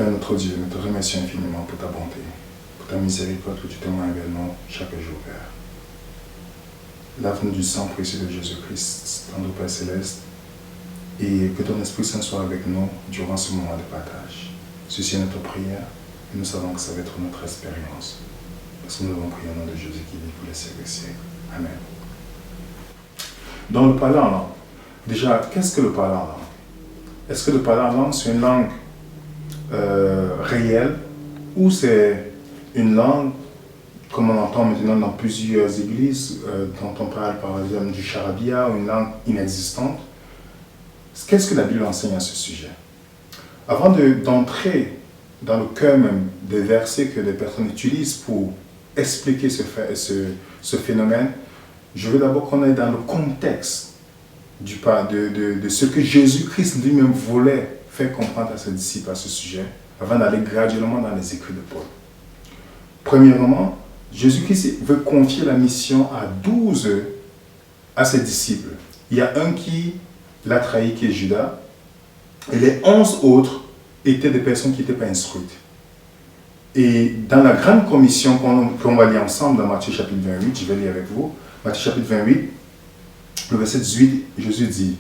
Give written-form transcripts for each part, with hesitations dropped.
Père, notre Dieu, nous te remercions infiniment pour ta bonté, pour ta miséricorde que tu témoignes avec nous chaque jour, Père. Lave-nous du sang précieux de Jésus-Christ, tendre Père Céleste, et que ton Esprit Saint soit avec nous durant ce moment de partage. Ceci est notre prière, et nous savons que ça va être notre expérience. Parce que nous avons prié au nom de Jésus qui vit pour les siècles des siècles. Amen. Dans le parler en langue, déjà, qu'est-ce que le parler en langue? Est-ce que le parler en langue, c'est une langue réelle ou c'est une langue, comme on entend maintenant dans plusieurs églises, dont on parle par exemple du charabia, ou une langue inexistante? Qu'est-ce que la Bible enseigne à ce sujet? Avant d'entrer dans le cœur même des versets que les personnes utilisent pour expliquer ce phénomène, je veux d'abord qu'on aille dans le contexte de ce que Jésus-Christ lui-même voulait faire comprendre à ses disciples à ce sujet, avant d'aller graduellement dans les écrits de Paul. Premièrement, Jésus-Christ veut confier la mission à 12 à ses disciples. Il y a un qui l'a trahi, qui est Judas, et les 11 autres étaient des personnes qui n'étaient pas instruites. Et dans la grande commission qu'on va lire ensemble dans Matthieu chapitre 28, je vais lire avec vous, Matthieu chapitre 28, le verset 18, Jésus dit,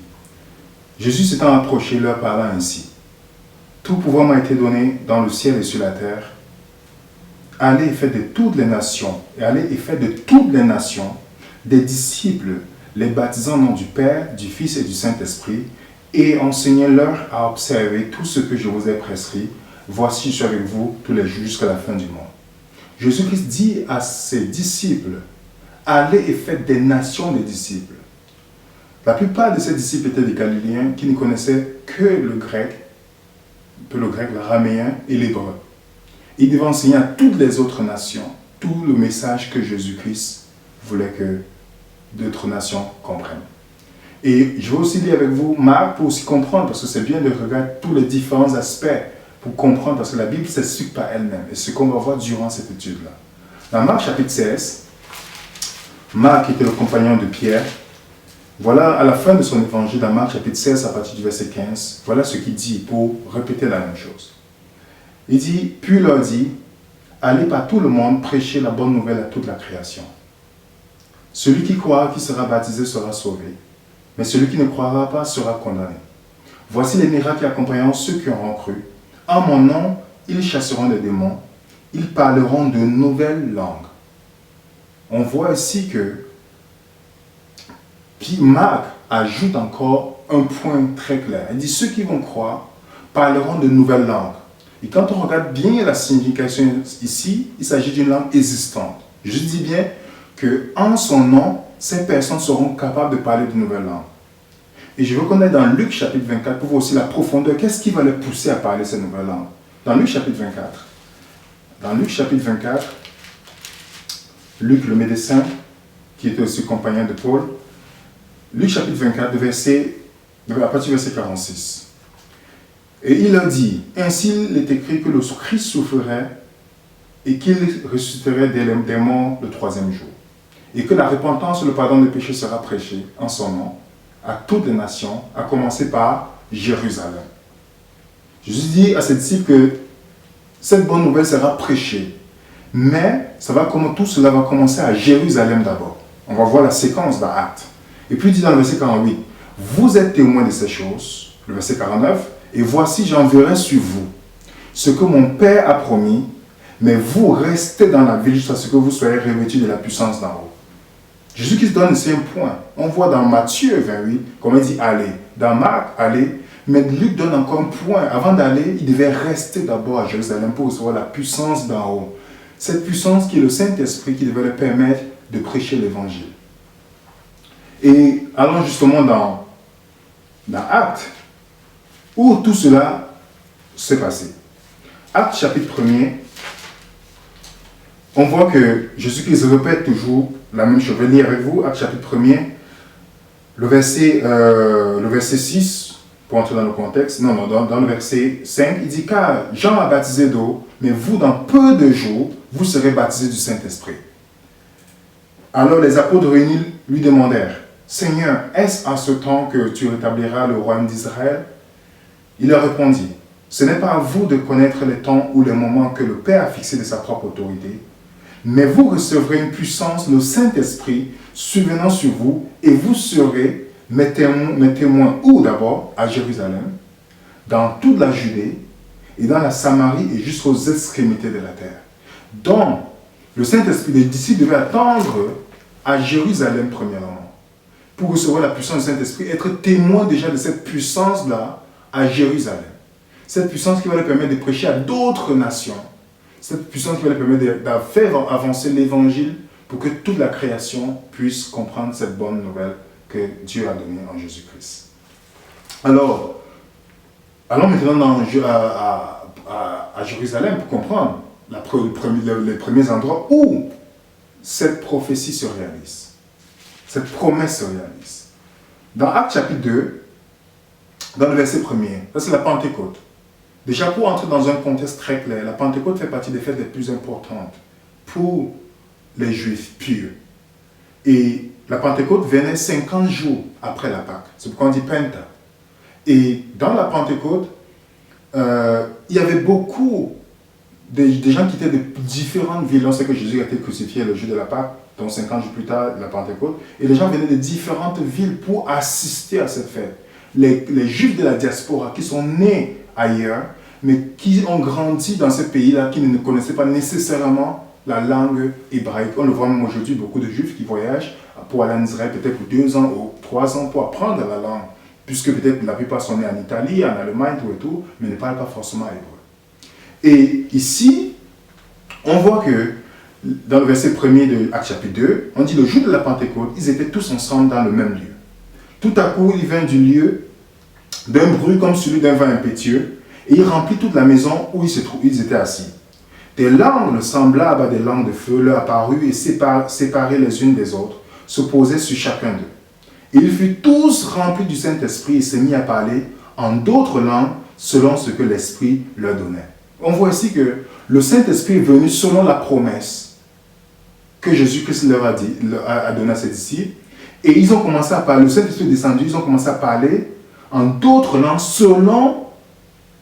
Jésus s'étant approché leur parlant ainsi, tout pouvoir m'a été donné dans le ciel et sur la terre. Allez et faites de toutes les nations, des disciples, les baptisant au nom du Père, du Fils et du Saint-Esprit, et enseignez-leur à observer tout ce que je vous ai prescrit. Voici, je suis avec vous tous les jours jusqu'à la fin du monde. Jésus-Christ dit à ses disciples, allez et faites des nations des disciples. La plupart de ces disciples étaient des Galiléens qui ne connaissaient que le grec, l'araméen et l'hébreu. Ils devaient enseigner à toutes les autres nations tout le message que Jésus-Christ voulait que d'autres nations comprennent. Et je vais aussi lire avec vous Marc pour aussi comprendre, parce que c'est bien de regarder tous les différents aspects pour comprendre, parce que la Bible s'explique par elle-même. Et ce qu'on va voir durant cette étude-là. Dans Marc chapitre 16, Marc était le compagnon de Pierre. Voilà, à la fin de son évangile, dans Marc chapitre 16, à partir du verset 15, voilà ce qu'il dit pour répéter la même chose. Il dit, puis il leur dit, allez par tout le monde prêcher la bonne nouvelle à toute la création. Celui qui croira, qui sera baptisé, sera sauvé, mais celui qui ne croira pas sera condamné. Voici les miracles qui accompagneront ceux qui auront cru. En mon nom, ils chasseront des démons, ils parleront de nouvelles langues. On voit ici que puis Marc ajoute encore un point très clair. Il dit, ceux qui vont croire parleront de nouvelles langues. Et quand on regarde bien la signification ici, il s'agit d'une langue existante. Je dis bien qu'en son nom, ces personnes seront capables de parler de nouvelles langues. Et je veux qu'on aille dans Luc chapitre 24 pour voir aussi la profondeur. Qu'est-ce qui va les pousser à parler ces nouvelles langues? Dans Luc chapitre 24. Dans Luc chapitre 24, Luc le médecin, qui était aussi compagnon de Paul, Luc chapitre 24, à partir du verset 46. Et il leur dit, ainsi il est écrit que le Christ souffrirait et qu'il ressusciterait des morts le troisième jour. Et que la repentance et le pardon des péchés sera prêché en son nom à toutes les nations, à commencer par Jérusalem. Jésus dit à ses disciples que cette bonne nouvelle sera prêchée. Mais tout cela va commencer à Jérusalem d'abord. On va voir la séquence dans Actes. Et puis il dit dans le verset 48, vous êtes témoins de ces choses, le verset 49, et voici j'enverrai sur vous ce que mon Père a promis, mais vous restez dans la ville jusqu'à ce que vous soyez revêtus de la puissance d'en haut. Jésus-Christ donne ici un point. On voit dans Matthieu 28, comme il dit allez. Dans Marc, allez. Mais Luc donne encore un point. Avant d'aller, il devait rester d'abord à Jérusalem pour recevoir la puissance d'en haut. Cette puissance qui est le Saint-Esprit qui devait leur permettre de prêcher l'évangile. Et allons justement dans Actes, où tout cela s'est passé. Actes chapitre 1er, on voit que Jésus-Christ répète toujours la même chose. Je vais lire avec vous, Actes chapitre 1er, le verset 6, pour entrer dans le contexte, dans le verset 5, il dit, car Jean a baptisé d'eau, mais vous, dans peu de jours, vous serez baptisés du Saint-Esprit. Alors les apôtres réunis lui demandèrent, Seigneur, est-ce en ce temps que tu rétabliras le royaume d'Israël? Il leur répondit, Ce n'est pas à vous de connaître les temps ou les moments que le Père a fixés de sa propre autorité, mais vous recevrez une puissance, le Saint-Esprit, survenant sur vous, et vous serez mes témoins, où d'abord à Jérusalem, dans toute la Judée, et dans la Samarie, et jusqu'aux extrémités de la terre. Donc, le Saint-Esprit, les disciples devaient attendre à Jérusalem premièrement, pour recevoir la puissance du Saint-Esprit, être témoins déjà de cette puissance-là à Jérusalem. Cette puissance qui va leur permettre de prêcher à d'autres nations. Cette puissance qui va leur permettre de faire avancer l'évangile pour que toute la création puisse comprendre cette bonne nouvelle que Dieu a donnée en Jésus-Christ. Alors, allons maintenant à Jérusalem pour comprendre les premiers endroits où cette prophétie se réalise. Cette promesse se réalise. Dans Actes chapitre 2, dans le verset 1er, ça c'est la Pentecôte. Déjà, pour entrer dans un contexte très clair, la Pentecôte fait partie des fêtes les plus importantes pour les Juifs pieux. Et la Pentecôte venait 50 jours après la Pâque. C'est pourquoi on dit Penta. Et dans la Pentecôte, il y avait beaucoup de gens qui étaient de différentes villes. On sait que Jésus a été crucifié le jour de la Pâque, donc 50 jours plus tard, la Pentecôte. Et les gens venaient de différentes villes pour assister à cette fête. Les Juifs de la diaspora qui sont nés ailleurs, mais qui ont grandi dans ces pays-là, qui ne connaissaient pas nécessairement la langue hébraïque. On le voit même aujourd'hui, beaucoup de Juifs qui voyagent pour aller en Israël peut-être pour 2 ans ou 3 ans pour apprendre la langue, puisque peut-être la plupart sont nés en Italie, en Allemagne, tout et tout, mais ne parlent pas forcément hébreu. Et ici, on voit que dans le verset 1er de Actes chapitre 2, on dit le jour de la Pentecôte, ils étaient tous ensemble dans le même lieu. Tout à coup, il vint du lieu d'un bruit comme celui d'un vent impétueux, et il remplit toute la maison où ils étaient assis. Des langues semblables à des langues de feu leur apparurent et séparées les unes des autres, se posaient sur chacun d'eux. Et ils furent tous remplis du Saint-Esprit et se mit à parler en d'autres langues selon ce que l'Esprit leur donnait. On voit ici que le Saint-Esprit est venu selon la promesse que Jésus-Christ leur a donnée à ses disciples. Et ils ont commencé à parler, le Saint-Esprit est descendu, ils ont commencé à parler en d'autres langues selon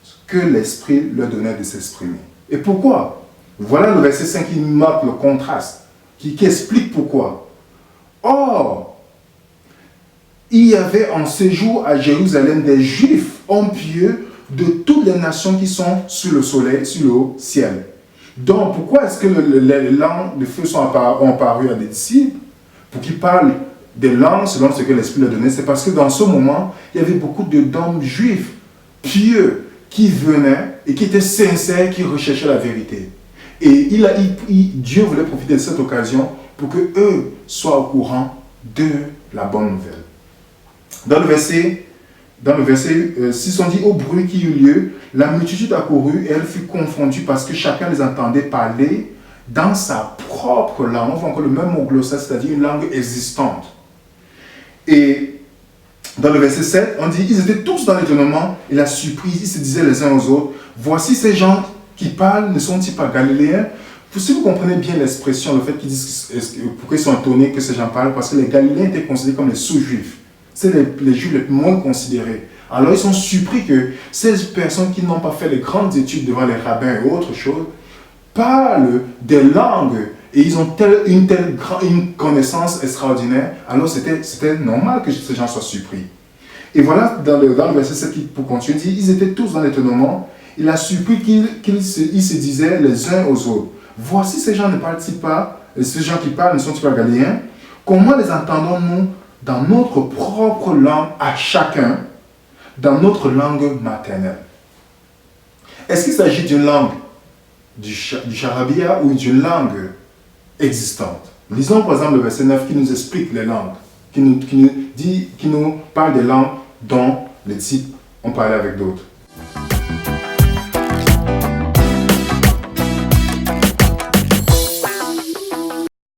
ce que l'Esprit leur donnait de s'exprimer. Et pourquoi? Voilà le verset 5 qui marque le contraste, qui explique pourquoi. Or, il y avait en séjour à Jérusalem des Juifs, hommes pieux, de toutes les nations qui sont sur le soleil, sur le ciel. Donc, pourquoi est-ce que les langues de feu ont apparu à des disciples? Pour qu'ils parlent des langues selon ce que l'Esprit leur donnait. C'est parce que dans ce moment, il y avait beaucoup d'hommes juifs, pieux, qui venaient et qui étaient sincères, qui recherchaient la vérité. Et Dieu voulait profiter de cette occasion pour qu'eux soient au courant de la bonne nouvelle. Dans le verset 6, on dit, au bruit qui eut lieu, la multitude accourut et elle fut confondue parce que chacun les entendait parler dans sa propre langue. On voit encore le même mot glossa, c'est-à-dire une langue existante. Et dans le verset 7, on dit, ils étaient tous dans l'étonnement et la surprise, ils se disaient les uns aux autres, voici ces gens qui parlent, ne sont-ils pas galiléens? Si vous comprenez bien l'expression, le fait qu'ils disent, pourquoi ils sont étonnés que ces gens parlent, parce que les Galiléens étaient considérés comme les sous-juifs. C'est les Juifs les moins considérés. Alors ils sont surpris que ces personnes qui n'ont pas fait les grandes études devant les rabbins et autres choses, parlent des langues et ils ont une connaissance extraordinaire. Alors c'était normal que ces gens soient surpris. Et voilà, dans le verset 7, pour continuer, il dit, ils étaient tous dans l'étonnement. Il a surpris qu'ils se disaient les uns aux autres, voici ces gens ne parlent-ils pas, ces gens qui parlent ne sont-ils pas galiléens? Comment les entendons-nous dans notre propre langue à chacun, dans notre langue maternelle? Est-ce qu'il s'agit d'une langue du charabia ou d'une langue existante? Lisons par exemple le verset 9 qui nous explique les langues, qui nous parle des langues dont les disciples ont parlé avec d'autres.